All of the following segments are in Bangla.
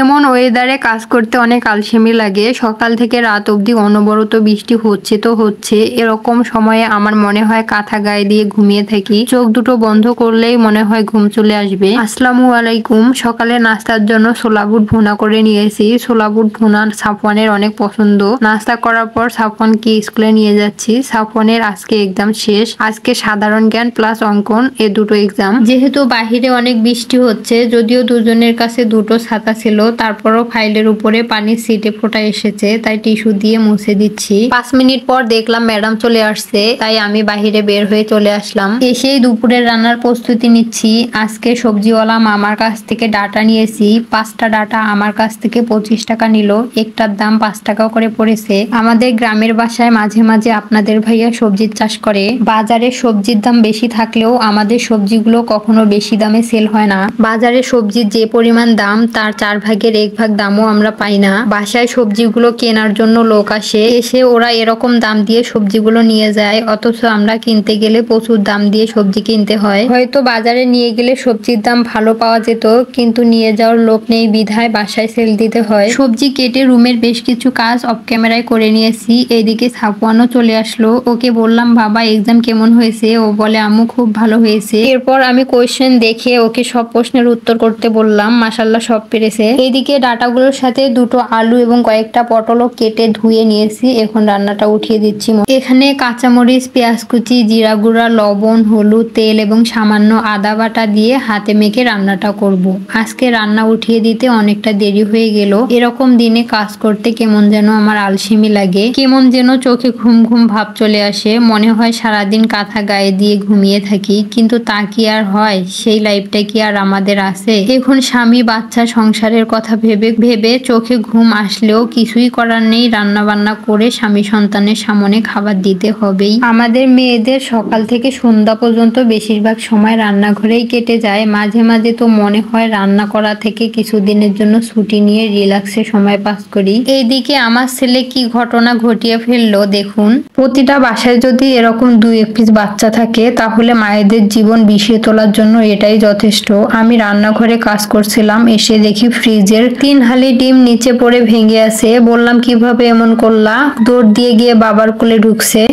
এমন ওয়েদারে কাজ করতে অনেক আলসেমি লাগে। সকাল থেকে রাত অবধি অনবরত বৃষ্টি হচ্ছে তো হচ্ছে। এরকম সময়ে আমার মনে হয় কাঁথা গায়ে দিয়ে ঘুমিয়ে থাকি। চোখ দুটো বন্ধ করলেই মনে হয় ঘুম চলে আসবে। আসসালামু আলাইকুম। সকালে নাস্তার জন্য ছোলা বুট ভুনা করে নিয়েছি। ছোলা বুট ভুনা সাফওয়ানের অনেক পছন্দ। নাস্তা করার পর সাফওয়ানকে স্কুলে নিয়ে যাচ্ছি। সাফওয়ানের আজকে এক্সাম শেষ। আজকে সাধারণ জ্ঞান প্লাস অঙ্কন এ দুটো এক্সাম। যেহেতু বাহিরে অনেক বৃষ্টি হচ্ছে, যদিও দুজনের কাছে দুটো ছাতা ছিল, তারপরও ফাইলের উপরে পানির ছিটে ফোঁটা এসেছে, তাই টিস্যু দিয়ে মুছে দিচ্ছি। 5 মিনিট পর দেখলাম ম্যাডাম চলে আসছে, তাই আমি বাহিরে বের হয়ে চলে আসলাম। এসেই দুপুরের রান্নার প্রস্তুতি নিচ্ছি। আজকে সবজিওয়ালা মামার কাছ থেকে ডাটা নিয়েছি। 5টা ডাটা আমার কাছ থেকে 25 টাকা নিল। একটার দাম 5 টাকা করে পড়েছে। আমাদের গ্রামের বাসায় মাঝে মাঝে আপনাদের ভাইয়া সবজির চাষ করে। বাজারে সবজির দাম বেশি থাকলেও আমাদের সবজিগুলো কখনো বেশি দামে সেল হয় না। বাজারে সবজির যে পরিমাণ দাম তার 4 ভাগের 1 ভাগ দামও আমরা পাই না। বাসায় সবজিগুলো কেনার জন্য লোক আসে, এসে ওরা এরকম দাম দিয়ে সবজিগুলো নিয়ে যায়, অথচ আমরা কিনতে গেলে প্রচুর দাম দিয়ে সবজি কিনতে হয়। হয়তো বাজারে নিয়ে গেলে সবজির দাম ভালো পাওয়া যেত, কিন্তু নিয়ে যাওয়ার লোক নেই বিধায় বাসায় সেল দিতে হয়। সবজি কেটে রুমের বেশ কিছু কাজ অফ ক্যামেরায় করে নিয়েছি। এদিকে সাফওয়ানও চলে আসলো। ওকে বললাম, বাবা এক্সাম কেমন হয়েছে? ও বলে, আম্মু খুব ভালো হয়েছে। এরপর আমি কোয়েশ্চেন দেখে ওকে সব প্রশ্নের উত্তর করতে বললাম। মাশাআল্লাহ সব পেরেছে। এইদিকে ডাটাগুলোর সাথে দুটো আলু এবং কয়েকটা পটলও কেটে ধুয়ে নিয়েছি। এখন রান্নাটা উঠিয়ে দিচ্ছি। এখানে কাঁচামরিচ, পেঁয়াজ কুচি, জিরা গুঁড়া, লবণ, হলুদ, তেল এবং সামান্য আদা বাটা দিয়ে হাতে মেখে রান্নাটা করব। আজকে রান্না উঠিয়ে দিতে অনেকটা দেরি হয়ে গেল। এরকম দিনে কাজ করতে কেমন যেন আমার আলসেমি লাগে, কেমন যেন চোখে ঘুম ঘুম ভাব চলে আসে। মনে হয় সারাদিন কাঁথা গায়ে দিয়ে ঘুমিয়ে থাকি, কিন্তু তা কি আর হয়? সেই লাইফটা কি আর আমাদের আছে? এখন স্বামী, বাচ্চা, সংসারের কথা ভেবে ভেবে চোখে ঘুম আসলেও কিছুই করার নেই। রান্না বান্না করে স্বামী সন্তানের সামনে খাবার দিতে হবেই। আমাদের মেয়েদের সকাল থেকে সন্ধ্যা পর্যন্ত বেশিরভাগ সময় রান্নাঘরেই কেটে যায়। মাঝে মাঝে তো মনে হয় রান্না করা থেকে কিছুদিনের জন্য ছুটি নিয়ে রিল্যাক্সে সময় পাস করি। এইদিকে আমার ছেলে কি ঘটনা ঘটিয়ে ফেললো দেখুন। প্রতিটা বাসায় যদি এরকম 2-1 পিস বাচ্চা থাকে, তাহলে মায়েদের জীবন বিষিয়ে তোলার জন্য এটাই যথেষ্ট। আমি রান্নাঘরে কাজ করছিলাম, এসে দেখি ফ্রিজের 3 হালি ডিম নিচে পড়ে ভেঙে আছে। বললাম, কিভাবে এমন করলা? দৌড় দিয়ে গিয়ে বাবার কোলে ঢুকছে।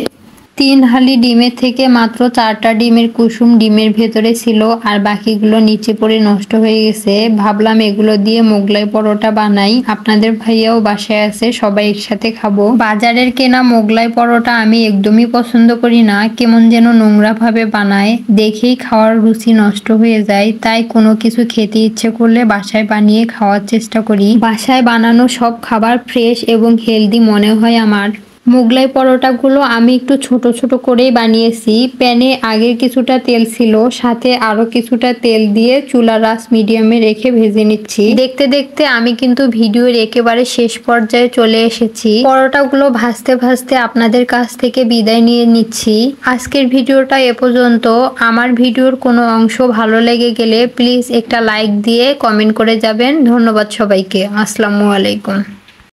3 হালি ডিমের থেকে মাত্র 4টা ডিমের কুসুম ডিমের ভেতরে ছিল, আর বাকিগুলো নিচে পড়ে নষ্ট হয়ে গেছে। ভাবলাম এগুলো দিয়ে মোগলাই পরোটা বানাই। আপনাদের ভাইয়াও বাসায় আছে, সবাই একসাথে খাবো। বাজারের কেনা মোগলাই পরোটা আমি একদমই পছন্দ করি না, কেমন যেন নোংরা ভাবে বানায়, দেখেই খাওয়ার রুচি নষ্ট হয়ে যায়। তাই কোনো কিছু খেতে ইচ্ছে করলে বাসায় বানিয়ে খাওয়ার চেষ্টা করি। বাসায় বানানো সব খাবার ফ্রেশ এবং হেলদি মনে হয় আমার। মোগলাই পরোটাগুলো আমি একটু ছোট ছোট করেই বানিয়েছি। প্যানে আগের কিছুটা তেল ছিল, সাথে আরো কিছুটা তেল দিয়ে চুলার আঁচ মিডিয়ামে রেখে ভেজে নিচ্ছি। দেখতে দেখতে আমি কিন্তু ভিডিওর একেবারে শেষ পর্যায়ে চলে এসেছি। পরোটাগুলো ভাজতে ভাজতে আপনাদের কাছ থেকে বিদায় নিয়ে নিচ্ছি। আজকের ভিডিওটা এ পর্যন্ত। আমার ভিডিওর কোনো অংশ ভালো লেগে গেলে প্লিজ একটা লাইক দিয়ে কমেন্ট করে যাবেন। ধন্যবাদ সবাইকে। আসসালামু আলাইকুম।